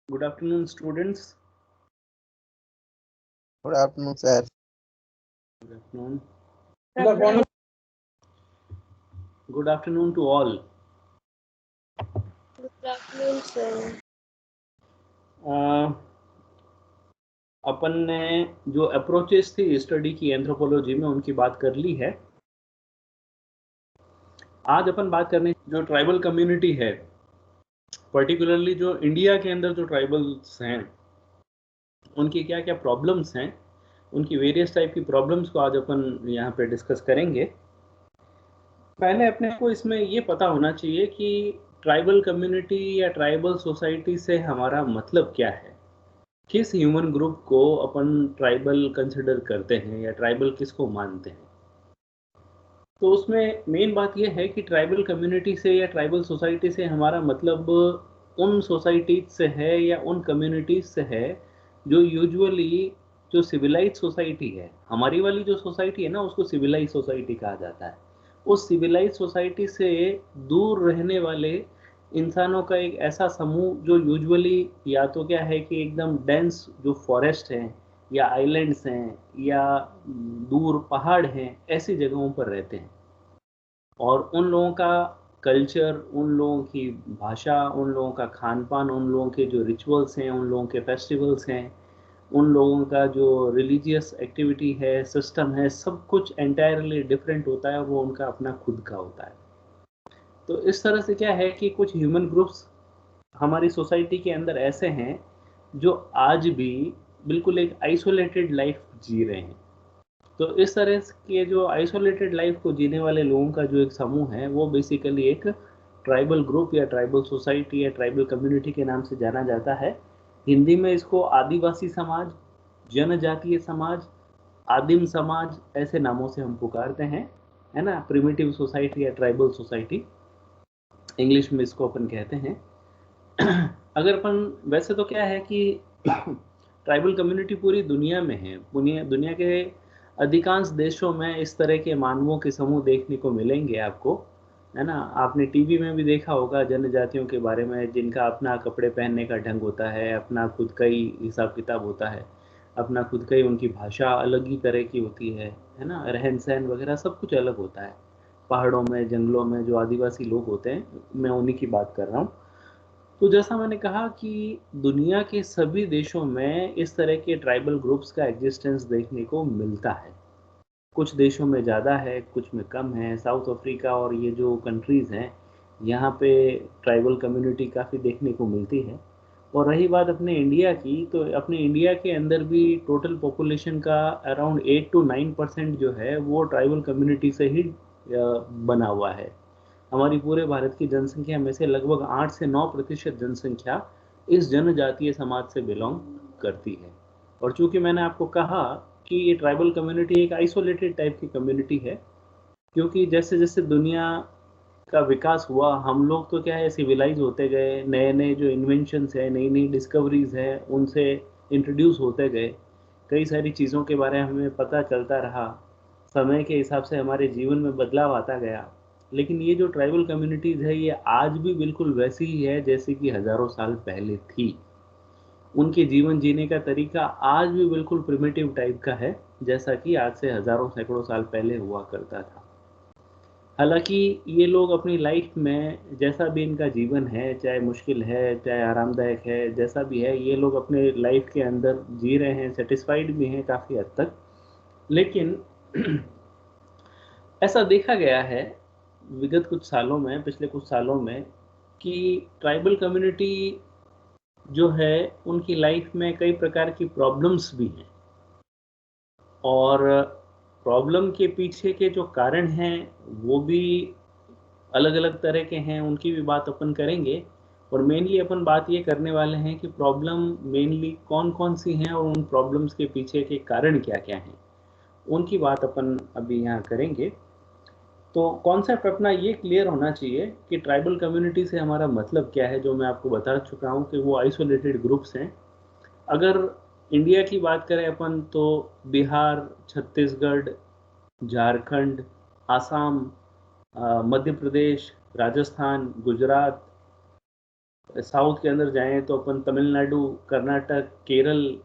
Good afternoon, students. Good afternoon, sir. Good afternoon. Good afternoon. Good afternoon to all. Good afternoon, sir. अपन ने जो approaches थी study की anthropology में उनकी बात कर ली है। आज अपन बात करने जो ट्राइबल कम्युनिटी है, पर्टिकुलरली जो इंडिया के अंदर जो ट्राइबल्स हैं उनकी क्या क्या प्रॉब्लम्स हैं, उनकी वेरियस टाइप की प्रॉब्लम्स को आज अपन यहाँ पे डिस्कस करेंगे। पहले अपने को इसमें ये पता होना चाहिए कि ट्राइबल कम्युनिटी या ट्राइबल सोसाइटी से हमारा मतलब क्या है, किस ह्यूमन ग्रुप को अपन ट्राइबल कंसिडर करते हैं या ट्राइबल किसको मानते हैं। तो उसमें मेन बात यह है कि ट्राइबल कम्युनिटी से या ट्राइबल सोसाइटी से हमारा मतलब उन सोसाइटीज से है या उन कम्युनिटीज से है जो यूजुअली जो सिविलाइज सोसाइटी है, हमारी वाली जो सोसाइटी है ना उसको सिविलाइज सोसाइटी कहा जाता है। उस सिविलाइज सोसाइटी से दूर रहने वाले इंसानों का एक ऐसा समूह जो यूजुअली या तो क्या है कि एकदम डेंस जो फॉरेस्ट है या आइलैंड्स हैं या दूर पहाड़ हैं, ऐसी जगहों पर रहते हैं। और उन लोगों का कल्चर, उन लोगों की भाषा, उन लोगों का खान पान, उन लोगों के जो रिचुअल्स हैं, उन लोगों के फेस्टिवल्स हैं, उन लोगों का जो रिलीजियस एक्टिविटी है, सिस्टम है, सब कुछ एंटायरली डिफरेंट होता है। वो उनका अपना खुद का होता है। तो इस तरह से क्या है कि कुछ ह्यूमन ग्रुप्स हमारी सोसाइटी के अंदर ऐसे हैं जो आज भी बिल्कुल एक आइसोलेटेड लाइफ जी रहे हैं। तो इस तरह के जो आइसोलेटेड लाइफ को जीने वाले लोगों का जो एक समूह है वो बेसिकली एक ट्राइबल ग्रुप या ट्राइबल सोसाइटी या ट्राइबल कम्युनिटी के नाम से जाना जाता है। हिंदी में इसको आदिवासी समाज, जनजातीय समाज, आदिम समाज ऐसे नामों से हम पुकारते हैं, है ना। प्रिमिटिव सोसाइटी या ट्राइबल सोसाइटी इंग्लिश में इसको अपन कहते हैं। अगर अपन वैसे तो क्या है कि ट्राइबल कम्युनिटी पूरी दुनिया में है, दुनिया के अधिकांश देशों में इस तरह के मानवों के समूह देखने को मिलेंगे आपको, है ना। आपने टीवी में भी देखा होगा जनजातियों के बारे में, जिनका अपना कपड़े पहनने का ढंग होता है, अपना खुद का ही हिसाब किताब होता है, अपना खुद का ही, उनकी भाषा अलग ही तरह की होती है ना। रहन सहन वगैरह सब कुछ अलग होता है। पहाड़ों में, जंगलों में जो आदिवासी लोग होते हैं, मैं उन्हीं की बात कर रहा हूँ। तो जैसा मैंने कहा कि दुनिया के सभी देशों में इस तरह के ट्राइबल ग्रुप्स का एग्जिस्टेंस देखने को मिलता है। कुछ देशों में ज़्यादा है, कुछ में कम है। साउथ अफ्रीका और ये जो कंट्रीज़ हैं, यहाँ पे ट्राइबल कम्युनिटी काफ़ी देखने को मिलती है। और रही बात अपने इंडिया की, तो अपने इंडिया के अंदर भी टोटल पॉपुलेशन का अराउंड 8 to 9% जो है वो ट्राइबल कम्युनिटी से ही बना हुआ है। हमारी पूरे भारत की जनसंख्या में से लगभग 8 से 9% जनसंख्या इस जनजातीय समाज से बिलोंग करती है। और चूंकि मैंने आपको कहा कि ये ट्राइबल कम्युनिटी एक आइसोलेटेड टाइप की कम्युनिटी है, क्योंकि जैसे जैसे दुनिया का विकास हुआ, हम लोग तो क्या है सिविलाइज होते गए, नए नए जो इन्वेंशंस है, नई नई डिस्कवरीज है, उनसे इंट्रोड्यूस होते गए। कई सारी चीज़ों के बारे में हमें पता चलता रहा, समय के हिसाब से हमारे जीवन में बदलाव आता गया। लेकिन ये जो ट्राइबल कम्युनिटीज़ है, ये आज भी बिल्कुल वैसी ही है जैसे कि हज़ारों साल पहले थी। उनके जीवन जीने का तरीका आज भी बिल्कुल प्रिमिटिव टाइप का है, जैसा कि आज से हज़ारों सैकड़ों साल पहले हुआ करता था। हालांकि ये लोग अपनी लाइफ में जैसा भी इनका जीवन है, चाहे मुश्किल है चाहे आरामदायक है, जैसा भी है, ये लोग अपने लाइफ के अंदर जी रहे हैं, सेटिस्फाइड भी हैं काफ़ी हद तक। लेकिन ऐसा देखा गया है विगत कुछ सालों में, पिछले कुछ सालों में, कि ट्राइबल कम्युनिटी जो है उनकी लाइफ में कई प्रकार की प्रॉब्लम्स भी हैं। और प्रॉब्लम के पीछे के जो कारण हैं वो भी अलग अलग तरह के हैं, उनकी भी बात अपन करेंगे। और मेनली अपन बात ये करने वाले हैं कि प्रॉब्लम मेनली कौन कौन सी हैं और उन प्रॉब्लम्स के पीछे के कारण क्या क्या हैं, उनकी बात अपन अभी यहाँ करेंगे। तो कॉन्सेप्ट अपना ये क्लियर होना चाहिए कि ट्राइबल कम्युनिटी से हमारा मतलब क्या है, जो मैं आपको बता चुका हूँ कि वो आइसोलेटेड ग्रुप्स हैं। अगर इंडिया की बात करें अपन, तो बिहार, छत्तीसगढ़, झारखंड, आसाम, मध्य प्रदेश, राजस्थान, गुजरात, साउथ के अंदर जाएं तो अपन तमिलनाडु, कर्नाटक, केरल,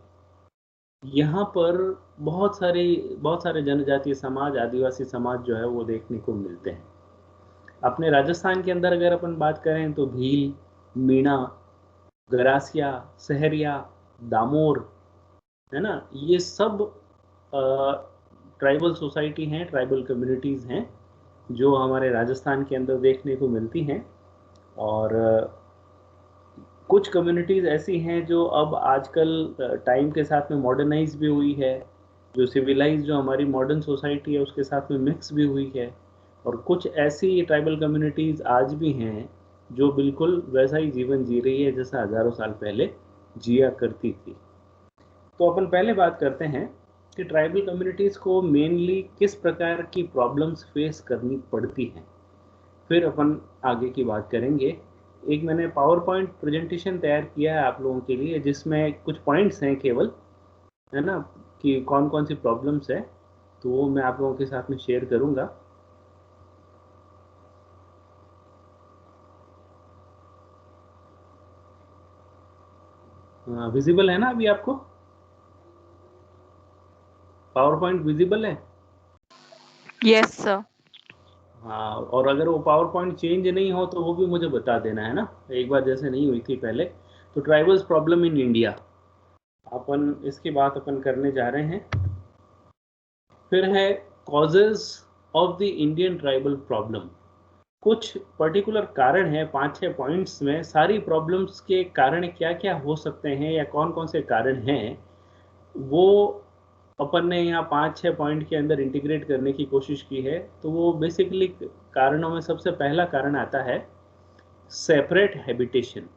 यहाँ पर बहुत सारे जनजातीय समाज, आदिवासी समाज जो है वो देखने को मिलते हैं। अपने राजस्थान के अंदर अगर अपन बात करें तो भील, मीणा, गरासिया, सहरिया, दामोर, है ना, ये सब ट्राइबल सोसाइटी हैं, ट्राइबल कम्युनिटीज़ हैं जो हमारे राजस्थान के अंदर देखने को मिलती हैं। और कुछ कम्युनिटीज़ ऐसी हैं जो अब आजकल टाइम के साथ में मॉडर्नाइज भी हुई है, जो सिविलाइज, जो हमारी मॉडर्न सोसाइटी है उसके साथ में मिक्स भी हुई है। और कुछ ऐसी ट्राइबल कम्युनिटीज़ आज भी हैं जो बिल्कुल वैसा ही जीवन जी रही है जैसा हज़ारों साल पहले जिया करती थी। तो अपन पहले बात करते हैं कि ट्राइबल कम्युनिटीज़ को मेनली किस प्रकार की प्रॉब्लम्स फेस करनी पड़ती हैं, फिर अपन आगे की बात करेंगे। एक मैंने पावर पॉइंट प्रेजेंटेशन तैयार किया है आप लोगों के लिए जिसमें कुछ पॉइंट्स हैं केवल, है ना, कि कौन कौन सी प्रॉब्लम्स है, तो वो मैं आप लोगों के साथ में शेयर करूंगा। विजिबल है ना अभी आपको? पावर पॉइंट विजिबल है? Yes sir. हाँ, और अगर वो पावर पॉइंट चेंज नहीं हो तो वो भी मुझे बता देना, है ना, एक बार जैसे नहीं हुई थी पहले। तो ट्राइबल्स प्रॉब्लम इन इंडिया, अपन इसकी बात अपन करने जा रहे हैं। फिर है causes of the Indian tribal problem. कुछ पर्टिकुलर कारण हैं, 5-6 पॉइंट्स में सारी प्रॉब्लम्स के कारण क्या क्या हो सकते हैं या कौन कौन से कारण हैं, वो अपन ने यहाँ 5-6 पॉइंट के अंदर इंटीग्रेट करने की कोशिश की है। तो वो बेसिकली कारणों में सबसे पहला कारण आता है सेपरेट हैबिटेशन।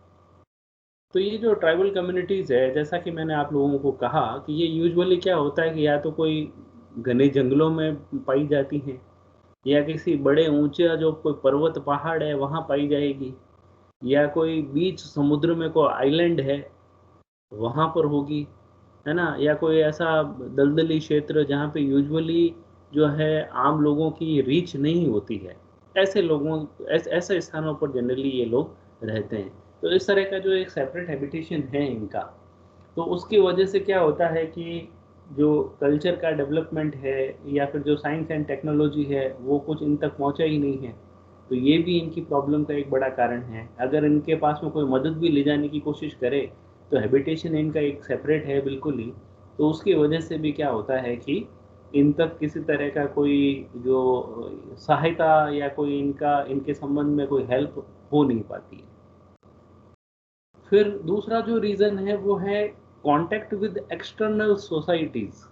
तो ये जो ट्राइबल कम्युनिटीज़ है, जैसा कि मैंने आप लोगों को कहा कि ये यूजुअली क्या होता है कि या तो कोई घने जंगलों में पाई जाती हैं, या किसी बड़े ऊंचे जो कोई पर्वत पहाड़ है वहाँ पाई जाएगी, या कोई बीच समुद्र में कोई आइलैंड है वहाँ पर होगी, है ना, या कोई ऐसा दलदली क्षेत्र जहाँ पे यूजुअली जो है आम लोगों की रीच नहीं होती है, ऐसे स्थानों पर जनरली ये लोग रहते हैं। तो इस तरह का जो एक सेपरेट हैबिटेशन है इनका, तो उसकी वजह से क्या होता है कि जो कल्चर का डेवलपमेंट है या फिर जो साइंस एंड टेक्नोलॉजी है वो कुछ इन तक पहुंचा ही नहीं है। तो ये भी इनकी प्रॉब्लम का एक बड़ा कारण है। अगर इनके पास में कोई मदद भी ले जाने की कोशिश करे तो हैबिटेशन इनका एक सेपरेट है बिल्कुल ही, तो उसकी वजह से भी क्या होता है कि इन तक किसी तरह का कोई जो सहायता या कोई इनके संबंध में कोई हेल्प हो नहीं पाती है। फिर दूसरा जो रीज़न है वो है contact with external societies.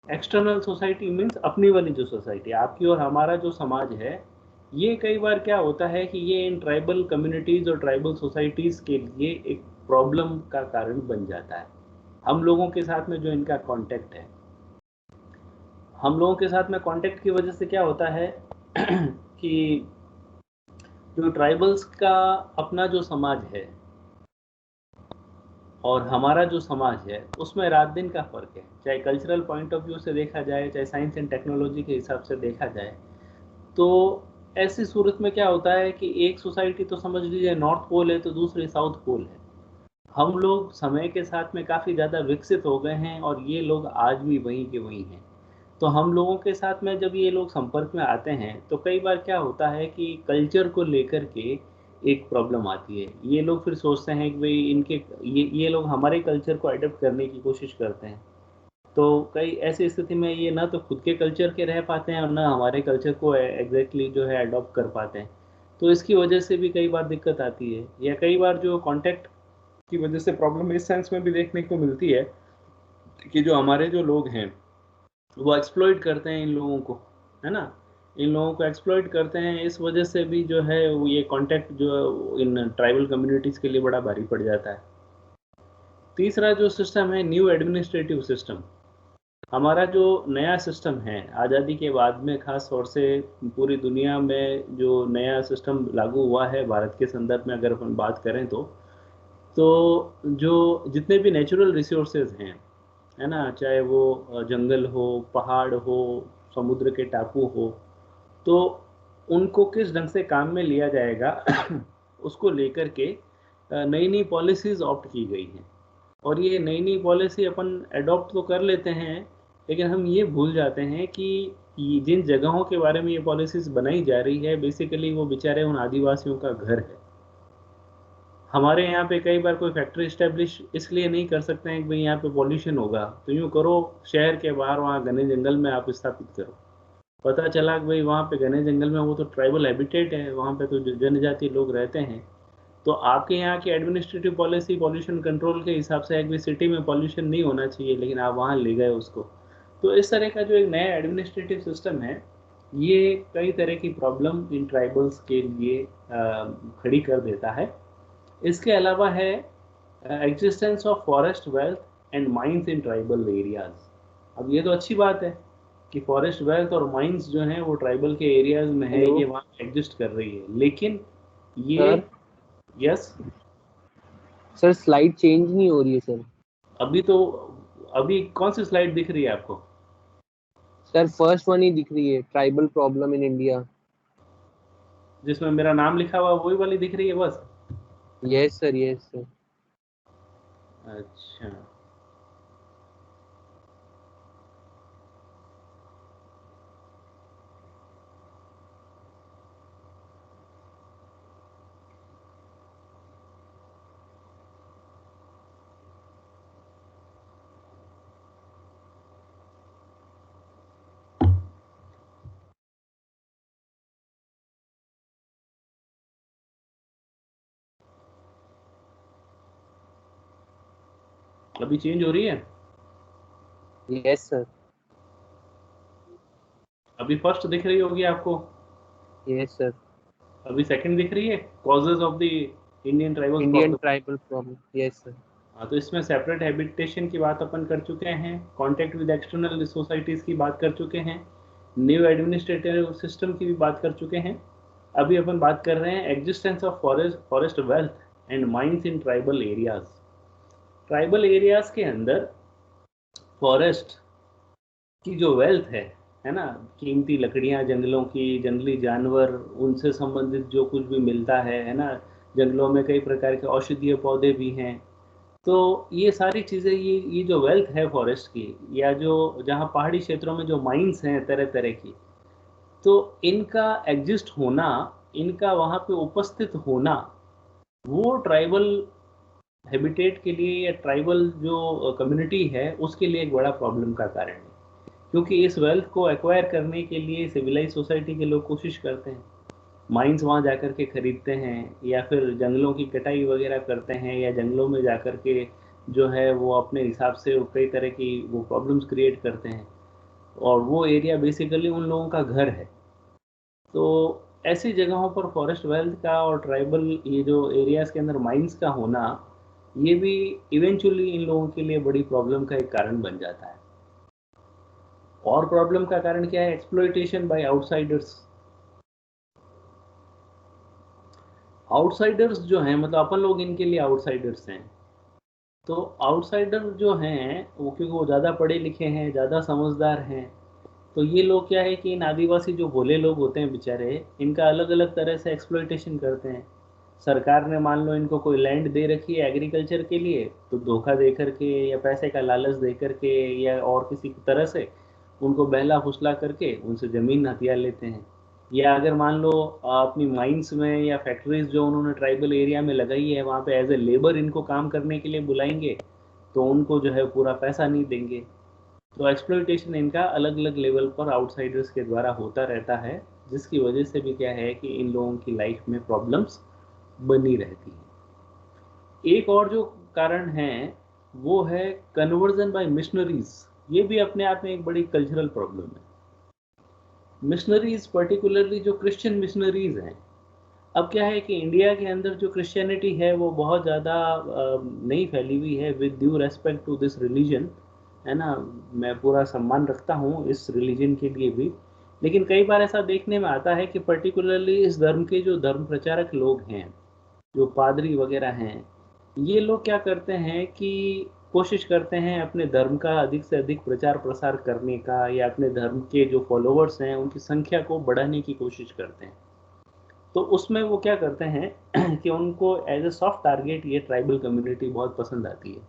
External society means अपनी वाली जो सोसाइटी, आपकी और हमारा जो समाज है, ये कई बार क्या होता है कि ये इन ट्राइबल कम्युनिटीज़ और ट्राइबल सोसाइटीज़ के लिए एक प्रॉब्लम का कारण बन जाता है। हम लोगों के साथ में जो इनका कांटेक्ट है, हम लोगों के साथ में कांटेक्ट की वजह से क्या होता है कि जो ट्राइबल्स का अपना जो समाज है और हमारा जो समाज है उसमें रात दिन का फ़र्क है, चाहे कल्चरल पॉइंट ऑफ व्यू से देखा जाए, चाहे साइंस एंड टेक्नोलॉजी के हिसाब से देखा जाए। तो ऐसी सूरत में क्या होता है कि एक सोसाइटी तो समझ लीजिए नॉर्थ पोल है तो दूसरी साउथ पोल है। हम लोग समय के साथ में काफ़ी ज़्यादा विकसित हो गए हैं और ये लोग आज भी वहीं के वहीं हैं। तो हम लोगों के साथ में जब ये लोग संपर्क में आते हैं तो कई बार क्या होता है कि कल्चर को लेकर के एक प्रॉब्लम आती है। ये लोग फिर सोचते हैं कि भाई ये लोग हमारे कल्चर को अडॉप्ट करने की कोशिश करते हैं। तो कई ऐसी स्थिति में ये ना तो खुद के कल्चर के रह पाते हैं और ना हमारे कल्चर को एग्जैक्टली जो है अडॉप्ट कर पाते हैं। तो इसकी वजह से भी कई बार दिक्कत आती है, या कई बार जो कॉन्टेक्ट की वजह से प्रॉब्लम इस सेंस में भी देखने को मिलती है कि जो हमारे जो लोग हैं वो एक्सप्लॉइट करते हैं इन लोगों को, है ना, इन लोगों को एक्सप्लॉइट करते हैं। इस वजह से भी जो है वो ये कांटेक्ट जो इन ट्राइबल कम्युनिटीज़ के लिए बड़ा भारी पड़ जाता है। तीसरा जो सिस्टम है न्यू एडमिनिस्ट्रेटिव सिस्टम। हमारा जो नया सिस्टम है आज़ादी के बाद में, ख़ास तौर से पूरी दुनिया में जो नया सिस्टम लागू हुआ है भारत के संदर्भ में अगर अपन बात करें तो जो जितने भी नेचुरल रिसोर्सेज हैं, है ना, चाहे वो जंगल हो, पहाड़ हो, समुद्र के टापू हो, तो उनको किस ढंग से काम में लिया जाएगा उसको लेकर के नई नई पॉलिसीज़ ऑप्ट की गई हैं। और ये नई नई पॉलिसी अपन अडॉप्ट तो कर लेते हैं, लेकिन हम ये भूल जाते हैं कि जिन जगहों के बारे में ये पॉलिसीज़ बनाई जा रही है, बेसिकली वो बेचारे उन आदिवासियों का घर है। हमारे यहाँ पे कई बार कोई फैक्ट्री इस्टेब्लिश इसलिए नहीं कर सकते हैं कि भाई यहाँ पे पॉल्यूशन होगा, तो यूँ करो शहर के बाहर वहाँ घने जंगल में आप स्थापित करो। पता चला कि भाई वहाँ पे घने जंगल में वो तो ट्राइबल हैबिटेट है, वहाँ पे तो जनजातीय लोग रहते हैं। तो आपके यहाँ की एडमिनिस्ट्रेटिव पॉलिसी पॉल्यूशन कंट्रोल के हिसाब से है कि सिटी में पॉल्यूशन नहीं होना चाहिए, लेकिन आप वहाँ ले गए उसको। तो इस तरह का जो एक नया एडमिनिस्ट्रेटिव सिस्टम है, ये कई तरह की प्रॉब्लम इन ट्राइबल्स के लिए खड़ी कर देता है। इसके अलावा है existence of forest wealth and mines in tribal areas. अब ये तो अच्छी बात है कि फॉरेस्ट वेल्थ और माइंस जो हैं वो ट्राइबल के एरियाज में है, ये वहाँ एग्जिस्ट कर रही है, लेकिन ये sir yes sir slide change नहीं हो रही है सर। अभी कौन सी स्लाइड दिख रही है आपको? सर फर्स्ट वन ही दिख रही है, ट्राइबल प्रॉब्लम इन इंडिया, जिसमें मेरा नाम लिखा हुआ वही वाली दिख रही है बस? Yes sir yes sir. अच्छा, अभी चेंज हो रही है? Yes sir. अभी फर्स्ट दिख रही होगी आपको? Yes sir. अभी सेकंड दिख रही है, causes of the Indian tribal Indian problem. Tribal problem, yes sir. हाँ, तो इसमें सेपरेट हैबिटेशन की बात अपन कर चुके हैं, कॉन्टेक्ट विद एक्सटर्नल सोसाइटीज़ की बात कर चुके हैं, न्यू एडमिनिस्ट्रेटिव सिस्टम की भी बात कर चुके हैं। अभी अपन बात कर रहे हैं existence of forest wealth and mines in tribal areas. Tribal areas के अंदर फॉरेस्ट की जो वेल्थ है ना, कीमती लकड़ियां जंगलों की, जंगली जानवर, उनसे संबंधित जो कुछ भी मिलता है ना, जंगलों में कई प्रकार के औषधीय पौधे भी हैं। तो ये सारी चीज़ें, ये जो वेल्थ है फॉरेस्ट की, या जो जहाँ पहाड़ी क्षेत्रों में जो माइंस हैं तरह तरह की, तो इनका एग्जिस्ट होना, इनका वहाँ पे उपस्थित होना, वो ट्राइबल हैबिटेट के लिए या ट्राइबल जो कम्युनिटी है उसके लिए एक बड़ा प्रॉब्लम का कारण है। क्योंकि इस वेल्थ को एक्वायर करने के लिए सिविलाइज सोसाइटी के लोग कोशिश करते हैं, माइंस वहाँ जाकर के खरीदते हैं, या फिर जंगलों की कटाई वगैरह करते हैं, या जंगलों में जाकर के जो है वो अपने हिसाब से कई तरह की वो प्रॉब्लम्स क्रिएट करते हैं, और वो एरिया बेसिकली उन लोगों का घर है। तो ऐसी जगहों पर फॉरेस्ट वेल्थ का और ट्राइबल ये जो एरियाज़ के अंदर माइंस का होना, ये भी इवेंचुअली इन लोगों के लिए बड़ी प्रॉब्लम का एक कारण बन जाता है। और प्रॉब्लम का कारण क्या है? Exploitation bye outsiders. आउटसाइडर्स जो हैं, मतलब अपन लोग इनके लिए आउटसाइडर्स हैं। तो आउटसाइडर जो हैं वो, क्योंकि वो ज़्यादा पढ़े लिखे हैं, ज़्यादा समझदार हैं, तो ये लोग क्या है कि इन आदिवासी जो भोले लोग होते हैं बेचारे, इनका अलग अलग तरह से एक्सप्लॉइटेशन करते हैं। सरकार ने मान लो इनको कोई लैंड दे रखी है एग्रीकल्चर के लिए, तो धोखा दे करके या पैसे का लालच दे करके या और किसी तरह से उनको बहला फुसला करके उनसे ज़मीन हथिया लेते हैं। या अगर मान लो अपनी माइंस में या फैक्ट्रीज जो उन्होंने ट्राइबल एरिया में लगाई है, वहाँ पे एज ए लेबर इनको काम करने के लिए बुलाएंगे, तो उनको जो है पूरा पैसा नहीं देंगे। तो एक्सप्लॉइटेशन इनका अलग अलग लेवल पर आउटसाइडर्स के द्वारा होता रहता है, जिसकी वजह से भी क्या है कि इन लोगों की लाइफ में प्रॉब्लम्स बनी रहती है। एक और जो कारण है वो है कन्वर्जन बाय मिशनरीज। ये भी अपने आप में एक बड़ी कल्चरल प्रॉब्लम है। मिशनरीज, पर्टिकुलरली जो क्रिश्चियन मिशनरीज हैं, अब क्या है कि इंडिया के अंदर जो क्रिश्चियनिटी है वो बहुत ज़्यादा नहीं फैली हुई है, with due respect to this religion, है ना। मैं पूरा सम्मान रखता हूँ इस रिलीजन के लिए भी, लेकिन कई बार ऐसा देखने में आता है कि पर्टिकुलरली इस धर्म के जो धर्म प्रचारक लोग हैं, जो पादरी वगैरह हैं, ये लोग क्या करते हैं कि कोशिश करते हैं अपने धर्म का अधिक से अधिक प्रचार प्रसार करने का, या अपने धर्म के जो फॉलोअर्स हैं उनकी संख्या को बढ़ाने की कोशिश करते हैं। तो उसमें वो क्या करते हैं कि उनको एज ए सॉफ्ट टारगेट ये ट्राइबल कम्युनिटी बहुत पसंद आती है।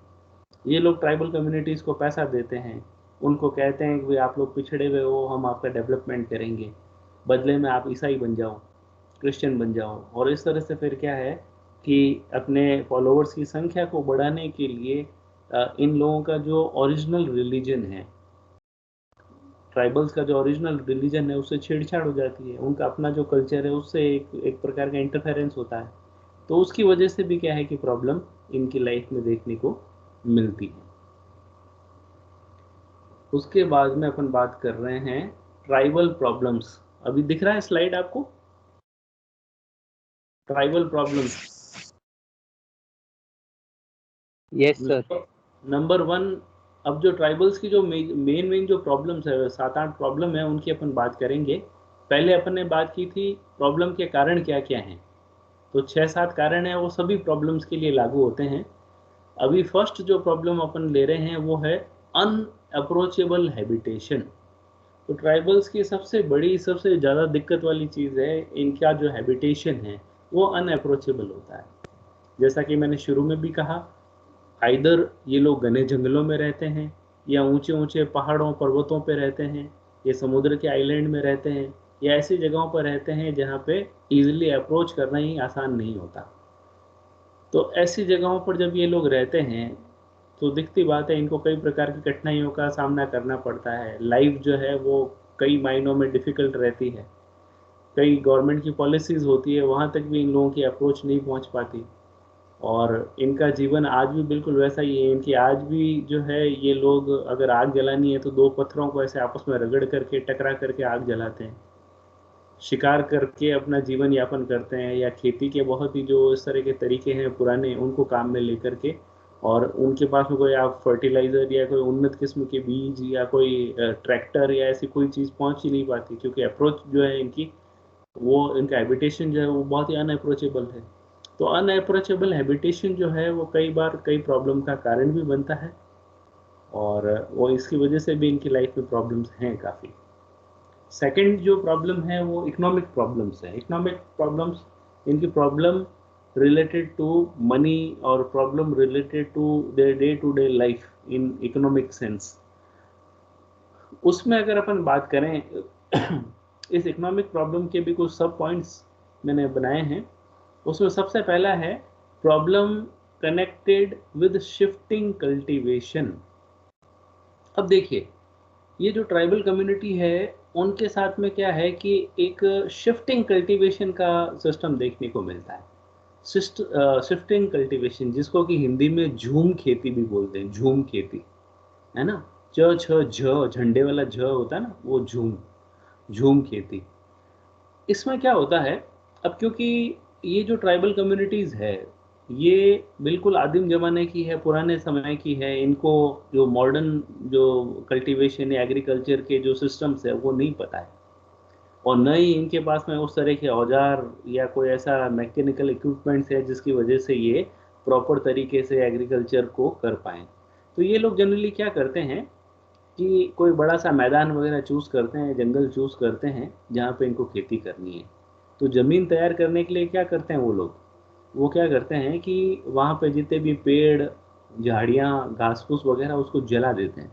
ये लोग ट्राइबल कम्युनिटीज़ को पैसा देते हैं, उनको कहते हैं कि भाई आप लोग पिछड़े हुए हो, हम आपका डेवलपमेंट करेंगे, बदले में आप ईसाई बन जाओ, क्रिश्चियन बन जाओ। और इस तरह से फिर क्या है कि अपने फॉलोअर्स की संख्या को बढ़ाने के लिए इन लोगों का जो ओरिजिनल रिलीजन है, ट्राइबल्स का जो ओरिजिनल रिलीजन है, उससे छेड़छाड़ हो जाती है। उनका अपना जो कल्चर है उससे एक प्रकार का इंटरफेरेंस होता है। तो उसकी वजह से भी क्या है कि प्रॉब्लम इनकी लाइफ में देखने को मिलती है। उसके बाद में अपन बात कर रहे हैं ट्राइबल प्रॉब्लम्स। अभी दिख रहा है स्लाइड आपको, tribal problems. Yes sir. Number 1, अब जो ट्राइबल्स की जो मेन जो प्रॉब्लम्स है, 7-8 प्रॉब्लम है, उनकी अपन बात करेंगे। पहले अपन ने बात की थी प्रॉब्लम के कारण क्या क्या हैं, तो 6-7 कारण है, वो सभी प्रॉब्लम्स के लिए लागू होते हैं। अभी फर्स्ट जो प्रॉब्लम अपन ले रहे हैं वो है अनअप्रोचेबल हैबिटेशन। तो ट्राइबल्स की सबसे बड़ी, सबसे ज़्यादा दिक्कत वाली चीज़ है इनका जो हैबिटेशन है वो अनअप्रोचेबल होता है। जैसा कि मैंने शुरू में भी कहा, आइदर ये लोग घने जंगलों में रहते हैं, या ऊंचे ऊंचे पहाड़ों पर्वतों पे रहते हैं, या समुद्र के आइलैंड में रहते हैं, या ऐसी जगहों पर रहते हैं जहाँ पे इजीली अप्रोच करना ही आसान नहीं होता। तो ऐसी जगहों पर जब ये लोग रहते हैं तो दिखती बात है इनको कई प्रकार की कठिनाइयों का सामना करना पड़ता है। लाइफ जो है वो कई मायनों में डिफ़िकल्ट रहती है। कई गवर्नमेंट की पॉलिसीज़ होती है, वहाँ तक भी इन लोगों की अप्रोच नहीं पहुँच पाती। और इनका जीवन आज भी बिल्कुल वैसा ही है। इनकी आज भी जो है, ये लोग अगर आग जलानी है तो 2 पत्थरों को ऐसे आपस में रगड़ करके, टकरा करके आग जलाते हैं। शिकार करके अपना जीवन यापन करते हैं, या खेती के बहुत ही जो इस तरह के तरीके हैं पुराने, उनको काम में लेकर के। और उनके पास में कोई आप फर्टिलाइज़र या कोई उन्नत किस्म के बीज या कोई ट्रैक्टर या ऐसी कोई चीज़ पहुंच ही नहीं पाती, क्योंकि अप्रोच जो है इनकी, वो इनका हैबिटेशन जो है वो बहुत ही अनअप्रोचेबल है। तो अनअप्रोचेबल हैबिटेशन जो है वो कई बार कई प्रॉब्लम का कारण भी बनता है, और वो इसकी वजह से भी इनकी लाइफ में प्रॉब्लम्स हैं काफ़ी। सेकंड जो प्रॉब्लम है वो इकोनॉमिक प्रॉब्लम्स है। इकोनॉमिक प्रॉब्लम्स, इनकी प्रॉब्लम रिलेटेड टू मनी, और problem related to their day to day life in economic sense. उसमें अगर अपन बात करें इस इकोनॉमिक प्रॉब्लम के भी कुछ सब पॉइंट्स मैंने बनाए हैं। उसमें सबसे पहला है problem connected with shifting cultivation. अब देखिए, ये जो ट्राइबल कम्युनिटी है उनके साथ में क्या है कि एक शिफ्टिंग कल्टीवेशन का सिस्टम देखने को मिलता है। शिफ्टिंग कल्टीवेशन, जिसको कि हिंदी में झूम खेती भी बोलते हैं, झूम खेती, है ना। च छ झ, झंडे वाला झ होता है ना, वो झूम, झूम खेती। इसमें क्या होता है, अब क्योंकि ये जो ट्राइबल कम्युनिटीज़ है ये बिल्कुल आदिम ज़माने की है, पुराने समय की है। इनको जो मॉडर्न जो कल्टीवेशन या एग्रीकल्चर के जो सिस्टम्स है वो नहीं पता है, और न ही इनके पास में उस तरह के औजार या कोई ऐसा मैकेनिकल इक्विपमेंट्स है जिसकी वजह से ये प्रॉपर तरीके से एग्रीकल्चर को कर पाएँ। तो ये लोग जनरली क्या करते हैं कि कोई बड़ा सा मैदान वगैरह चूज़ करते हैं, जंगल चूज़ करते हैं जहाँ पे इनको खेती करनी है। तो ज़मीन तैयार करने के लिए क्या करते हैं वो लोग, वो क्या करते हैं कि वहाँ पे जितने भी पेड़, झाड़ियाँ, घास-फूस वगैरह उसको जला देते हैं।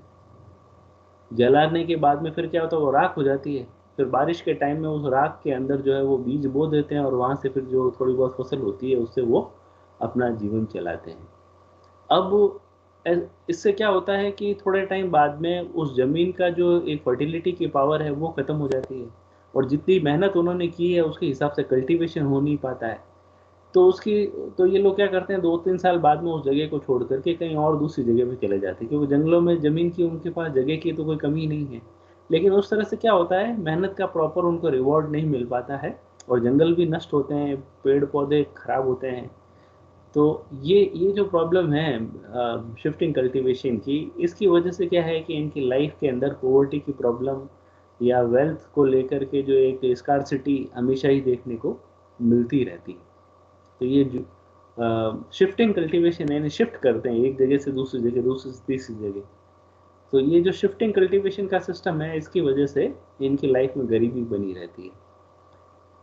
जलाने के बाद में फिर क्या होता है, वो राख हो जाती है। फिर बारिश के टाइम में उस राख के अंदर जो है वो बीज बो देते हैं, और वहाँ से फिर जो थोड़ी बहुत फसल होती है उससे वो अपना जीवन चलाते हैं। अब इससे क्या होता है कि थोड़े टाइम बाद में उस ज़मीन का जो एक फर्टिलिटी की पावर है वो ख़त्म हो जाती है, और जितनी मेहनत उन्होंने की है उसके हिसाब से कल्टीवेशन हो नहीं पाता है। तो उसकी, तो ये लोग क्या करते हैं, 2-3 साल बाद में उस जगह को छोड़ करके कहीं और दूसरी जगह पे चले जाते हैं, क्योंकि जंगलों में ज़मीन की उनके पास जगह की तो कोई कमी नहीं है। लेकिन उस तरह से क्या होता है, मेहनत का प्रॉपर उनको रिवॉर्ड नहीं मिल पाता है, और जंगल भी नष्ट होते हैं, पेड़ पौधे खराब होते हैं। तो ये जो प्रॉब्लम है शिफ्टिंग कल्टीवेशन की, इसकी वजह से क्या है कि इनकी लाइफ के अंदर पॉवर्टी की प्रॉब्लम या वेल्थ को लेकर के जो एक स्कार्सिटी हमेशा ही देखने को मिलती रहती है। तो ये जो शिफ्टिंग कल्टीवेशन यानी शिफ्ट करते हैं एक जगह से दूसरी जगह, दूसरी से तीसरी जगह। तो ये जो शिफ्टिंग कल्टीवेशन का सिस्टम है, इसकी वजह से इनकी लाइफ में गरीबी बनी रहती है।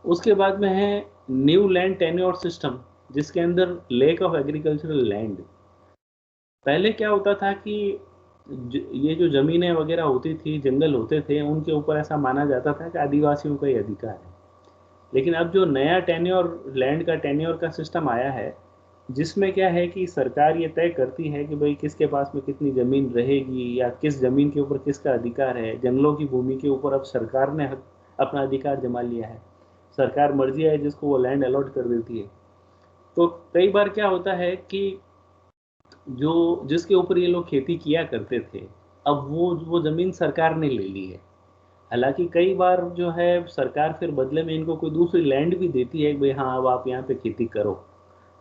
उसके बाद में है न्यू लैंड टेन्योर सिस्टम, जिसके अंदर लेक ऑफ एग्रीकल्चरल लैंड। पहले क्या होता था कि ये जो ज़मीनें वगैरह होती थी, जंगल होते थे, उनके ऊपर ऐसा माना जाता था कि आदिवासियों का ही अधिकार है। लेकिन अब जो नया टेन्योर लैंड का टेन्योर का सिस्टम आया है, जिसमें क्या है कि सरकार ये तय करती है कि भाई किसके पास में कितनी ज़मीन रहेगी या किस ज़मीन के ऊपर किसका अधिकार है। जंगलों की भूमि के ऊपर अब सरकार ने अपना अधिकार जमा लिया है। सरकार मर्जी है जिसको वो लैंड अलॉट कर देती है। तो कई बार क्या होता है कि जो जिसके ऊपर ये लोग खेती किया करते थे, अब वो ज़मीन सरकार ने ले ली है। हालाँकि कई बार जो है सरकार फिर बदले में इनको कोई दूसरी लैंड भी देती है कि भाई हाँ, अब आप यहाँ पे खेती करो।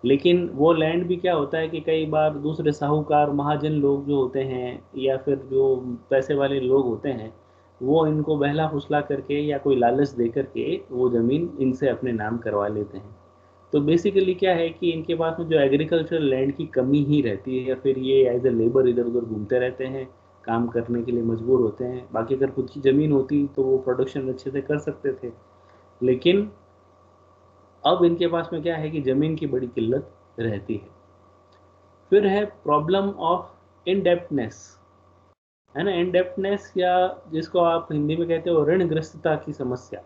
लेकिन वो लैंड भी क्या होता है कि कई बार दूसरे साहूकार, महाजन लोग जो होते हैं या फिर जो पैसे वाले लोग होते हैं, वो इनको बहला-फुसला करके या कोई लालच दे करके वो ज़मीन इनसे अपने नाम करवा लेते हैं। तो बेसिकली क्या है कि इनके पास में जो एग्रीकल्चरल लैंड की कमी ही रहती है, या फिर ये एज ए लेबर इधर-उधर घूमते रहते हैं, काम करने के लिए मजबूर होते हैं। बाकी अगर खुद की ज़मीन होती तो वो प्रोडक्शन अच्छे से कर सकते थे। लेकिन अब इनके पास में क्या है कि ज़मीन की बड़ी किल्लत रहती है। फिर है प्रॉब्लम ऑफ इनडेप्टनेस, है ना? इनडेप्टनेस, या जिसको आप हिंदी में कहते हो ऋणग्रस्तता की समस्या।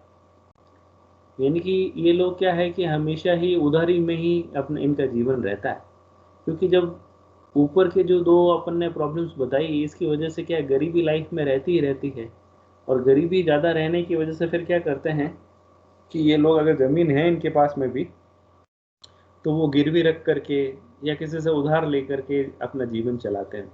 यानी कि ये लोग क्या है कि हमेशा ही उधारी में ही अपना इनका जीवन रहता है। क्योंकि जब ऊपर के जो 2 अपन ने प्रॉब्लम्स बताई, इसकी वजह से क्या है, गरीबी लाइफ में रहती ही रहती है। और गरीबी ज़्यादा रहने की वजह से फिर क्या करते हैं कि ये लोग, अगर ज़मीन है इनके पास में भी, तो वो गिरवी रख करके या किसी से उधार लेकर के अपना जीवन चलाते हैं।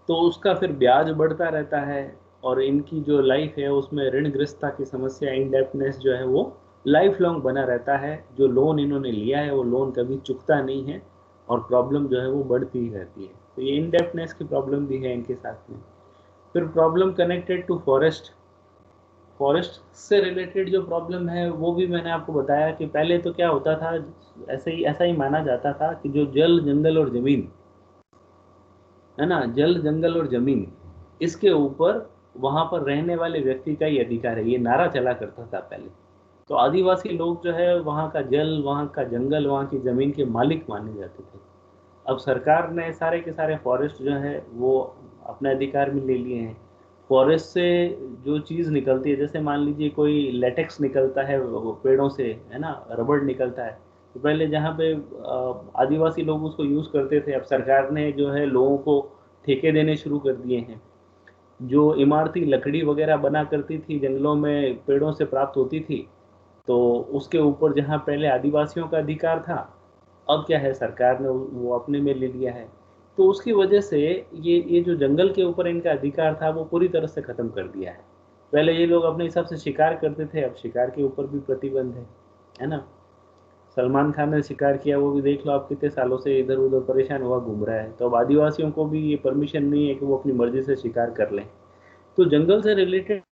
तो उसका फिर ब्याज बढ़ता रहता है और इनकी जो लाइफ है उसमें ऋणग्रस्तता की समस्या, इंडेप्टनेस जो है वो लाइफ लॉन्ग बना रहता है। जो लोन इन्होंने लिया है वो लोन कभी चुकता नहीं है और प्रॉब्लम जो है वो बढ़ती ही रहती है। तो ये इंडेप्टनेस की प्रॉब्लम भी है इनके साथ में। फिर problem connected to forest. Forest से रिलेटेड जो प्रॉब्लम है वो भी मैंने आपको बताया कि पहले तो क्या होता था, ऐसा ही माना जाता था कि जो जल, जंगल और ज़मीन है ना, जल, जंगल और ज़मीन, इसके ऊपर वहाँ पर रहने वाले व्यक्ति का ही अधिकार है। ये नारा चला करता था पहले। तो आदिवासी लोग जो है वहाँ का जल, वहाँ का जंगल, वहाँ की ज़मीन के मालिक माने जाते थे। अब सरकार ने सारे के सारे फॉरेस्ट जो है वो अपने अधिकार में ले लिए हैं। फॉरेस्ट से जो चीज़ निकलती है, जैसे मान लीजिए कोई लेटेक्स निकलता है वो पेड़ों से, है ना, रबड़ निकलता है। तो पहले जहाँ पे आदिवासी लोग उसको यूज़ करते थे, अब सरकार ने जो है लोगों को ठेके देने शुरू कर दिए हैं। जो इमारती लकड़ी वगैरह बना करती थी, जंगलों में पेड़ों से प्राप्त होती थी, तो उसके ऊपर जहाँ पहले आदिवासियों का अधिकार था, अब क्या है, सरकार ने वो अपने में ले लिया है। तो उसकी वजह से ये जो जंगल के ऊपर इनका अधिकार था वो पूरी तरह से ख़त्म कर दिया है। पहले ये लोग अपने हिसाब से शिकार करते थे, अब शिकार के ऊपर भी प्रतिबंध है ना? सलमान खान ने शिकार किया, वो भी देख लो आप, कितने सालों से इधर-उधर परेशान हुआ घूम रहा है। तो अब आदिवासियों को भी ये परमिशन नहीं है कि वो अपनी मर्ज़ी से शिकार कर लें। तो जंगल से रिलेटेड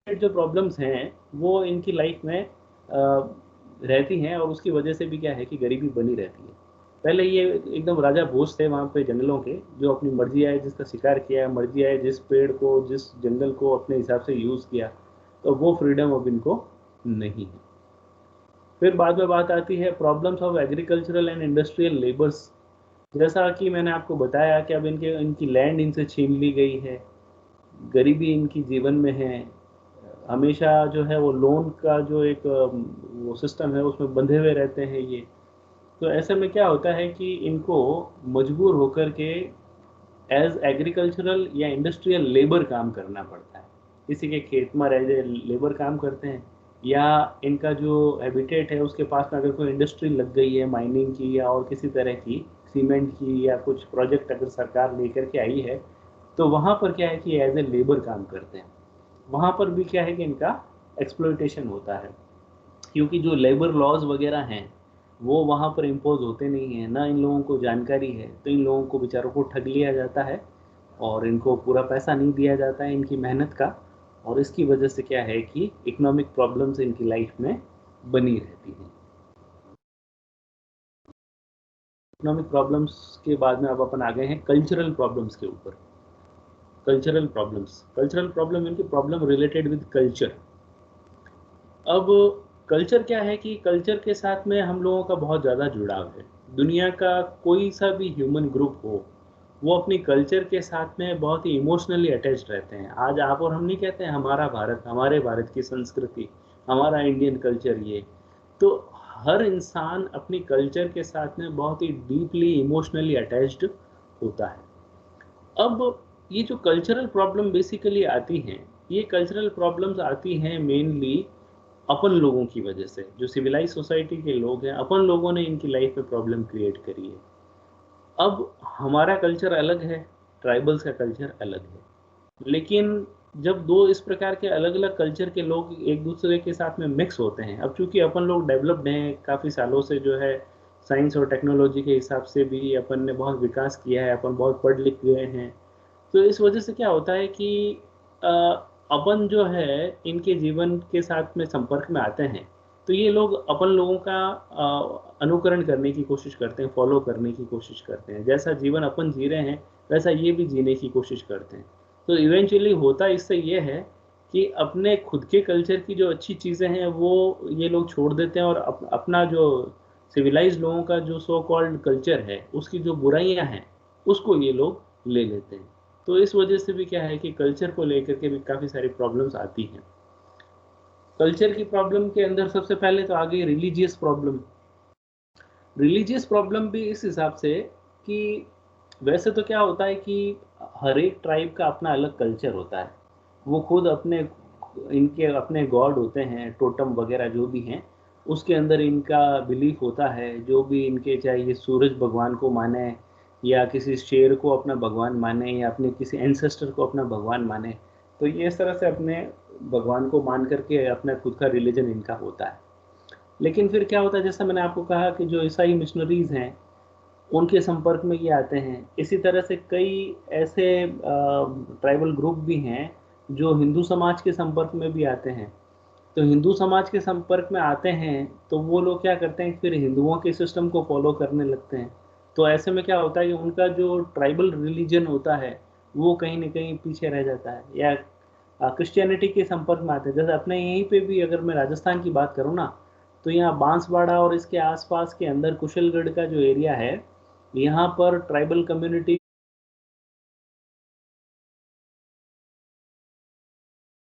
जो प्रॉब्लम्स हैं वो इनकी लाइफ में रहती हैं और उसकी वजह से भी क्या है कि गरीबी बनी रहती है। पहले ये एकदम राजा भोज थे वहाँ पे जंगलों के, जो अपनी मर्जी आए जिसका शिकार किया, मर्जी आए जिस पेड़ को, जिस जंगल को अपने हिसाब से यूज़ किया, तो वो फ्रीडम अब इनको नहीं है। फिर बाद में बात आती है problems of agricultural and industrial labours. जैसा कि मैंने आपको बताया कि अब इनकी लैंड इनसे छीन ली गई है, गरीबी इनकी जीवन में है, हमेशा जो है वो लोन का जो एक वो सिस्टम है उसमें बंधे हुए रहते हैं ये। तो ऐसे में क्या होता है कि इनको मजबूर होकर के एज एग्रीकल्चरल या इंडस्ट्रियल लेबर काम करना पड़ता है। किसी के खेत में एज ए लेबर काम करते हैं, या इनका जो हैबिटेट है उसके पास में अगर कोई इंडस्ट्री लग गई है माइनिंग की या और किसी तरह की, सीमेंट की, या कुछ प्रोजेक्ट अगर सरकार लेकर के आई है, तो वहाँ पर क्या है कि एज ए लेबर काम करते हैं। वहाँ पर भी क्या है कि इनका एक्सप्लॉयटेशन होता है, क्योंकि जो लेबर लॉज वगैरह हैं वो वहाँ पर इम्पोज होते नहीं हैं, ना इन लोगों को जानकारी है, तो इन लोगों को बेचारों को ठग लिया जाता है और इनको पूरा पैसा नहीं दिया जाता है इनकी मेहनत का। और इसकी वजह से क्या है कि इकोनॉमिक प्रॉब्लम्स इनकी लाइफ में बनी रहती हैं। इकोनॉमिक प्रॉब्लम्स के बाद में अब अपन आ गए हैं कल्चरल प्रॉब्लम्स के ऊपर। कल्चरल प्रॉब्लम इनकी प्रॉब्लम रिलेटेड विद कल्चर। अब कल्चर क्या है कि कल्चर के साथ में हम लोगों का बहुत ज़्यादा जुड़ाव है। दुनिया का कोई सा भी ह्यूमन ग्रुप हो, वो अपनी कल्चर के साथ में बहुत ही इमोशनली अटैच्ड रहते हैं। आज आप और हम नहीं कहते हैं हमारा भारत, हमारे भारत की संस्कृति, हमारा इंडियन कल्चर ये। तो हर इंसान अपनी कल्चर के साथ में बहुत ही डीपली इमोशनली अटैच्ड होता है। अब ये जो कल्चरल प्रॉब्लम बेसिकली आती हैं, ये कल्चरल प्रॉब्लम्स आती हैं मेनली अपन लोगों की वजह से। जो सिविलाइज सोसाइटी के लोग हैं, अपन लोगों ने इनकी लाइफ में प्रॉब्लम क्रिएट करी है। अब हमारा कल्चर अलग है, ट्राइबल्स का कल्चर अलग है, लेकिन जब दो इस प्रकार के अलग अलग कल्चर के लोग एक दूसरे के साथ में मिक्स होते हैं, अब चूंकि अपन लोग डेवलप्ड हैं काफ़ी सालों से, जो है साइंस और टेक्नोलॉजी के हिसाब से भी अपन ने बहुत विकास किया है, अपन बहुत पढ़ लिख गए हैं। तो इस वजह से क्या होता है कि अ, अपन जो है इनके जीवन के साथ में संपर्क में आते हैं, तो ये लोग अपन लोगों का अनुकरण करने की कोशिश करते हैं, फॉलो करने की कोशिश करते हैं। जैसा जीवन अपन जी रहे हैं वैसा ये भी जीने की कोशिश करते हैं। तो इवेंचुअली होता इससे ये है कि अपने खुद के कल्चर की जो अच्छी चीज़ें हैं वो ये लोग छोड़ देते हैं, और अपना जो सिविलाइज लोगों का जो सो कॉल्ड कल्चर है उसकी जो बुराइयां हैं उसको ये लोग ले लेते हैं। तो इस वजह से भी क्या है कि कल्चर को लेकर के भी काफ़ी सारी प्रॉब्लम्स आती हैं। कल्चर की प्रॉब्लम के अंदर सबसे पहले तो आ गई रिलीजियस प्रॉब्लम। रिलीजियस प्रॉब्लम भी इस हिसाब से कि वैसे तो क्या होता है कि हर एक ट्राइब का अपना अलग कल्चर होता है। वो खुद अपने इनके अपने गॉड होते हैं, टोटम वगैरह जो भी हैं, उसके अंदर इनका बिलीफ होता है। जो भी इनके, चाहे ये सूरज भगवान को माने या किसी शेर को अपना भगवान माने या अपने किसी एंसेस्टर को अपना भगवान माने, तो ये इस तरह से अपने भगवान को मान करके अपना खुद का रिलीजन इनका होता है। लेकिन फिर क्या होता है, जैसा मैंने आपको कहा कि जो ईसाई मिशनरीज हैं उनके संपर्क में ये आते हैं। इसी तरह से कई ऐसे ट्राइबल ग्रुप भी हैं जो हिंदू समाज के संपर्क में भी आते हैं। तो हिंदू समाज के संपर्क में आते हैं तो वो लोग क्या करते हैं, फिर हिंदुओं के सिस्टम को फॉलो करने लगते हैं। तो ऐसे में क्या होता है कि उनका जो ट्राइबल रिलीजन होता है वो कहीं ना कहीं पीछे रह जाता है, या क्रिश्चियनिटी के संपर्क में आते हैं। जैसे अपने यहीं पे भी अगर मैं राजस्थान की बात करूँ ना, तो यहाँ बांसवाड़ा और इसके आसपास के अंदर कुशलगढ़ का जो एरिया है, यहाँ पर ट्राइबल कम्युनिटी